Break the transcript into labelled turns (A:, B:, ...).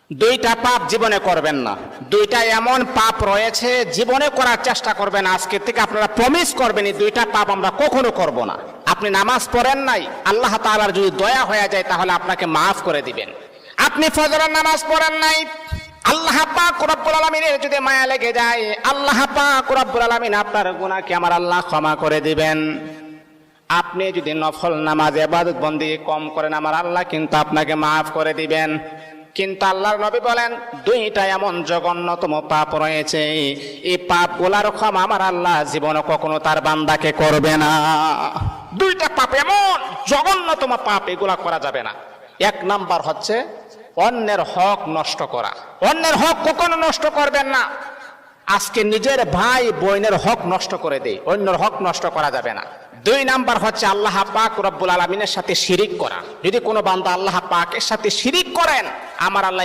A: দুইটা পাপ জীবনে করবেন না। দুইটা এমন পাপ রয়েছে জীবনে করার চেষ্টা করবেন, আজকে থেকে আপনারা প্রমিস করবেন এই দুইটা পাপ আমরা কখনো করব না। আপনি নামাজ পড়েন নাই, আল্লাহ তাআলার যদি দয়া হয়ে যায় তাহলে আপনাকে মাফ করে দিবেন। আপনি ফজরের নামাজ পড়েন নাই, আল্লাহ পাক রব্বুল আলামিনের যদি মায়া লেগে যায়, আল্লাহ পাক রব্বুল আলামিন আপনার গুনাহকে আমার আল্লাহ ক্ষমা করে দিবেন। আপনি যদি নফল নামাজ ইবাদত বন্দেগী কম করেন, আমার আল্লাহ কিন্তু আপনাকে মাফ করে দিবেন। কিন্তু আল্লাহর নবী বলেন দুইটা এমন জঘন্যতম পাপ রয়েছে, এই পাপগুলার ক্ষমা আমার আল্লাহ জীবনে কখনো তার বান্দাকে করবে না। দুইটা পাপ এমন জঘন্যতম পাপ, এগুলা করা যাবে না। এক নাম্বার হচ্ছে অন্যের হক নষ্ট করা। অন্যের হক কখনো নষ্ট করবেন না। আজকে নিজের ভাই বোনের হক নষ্ট করে দেয়, অন্যের হক নষ্ট করা যাবে না। দুই নাম্বার হচ্ছে আল্লাহ পাক রব্বুল আলামিনের সাথে শিরিক করা। যদি কোনো বান্দা আল্লাহ পাকের সাথে শিরিক করেন, আমার আল্লাহ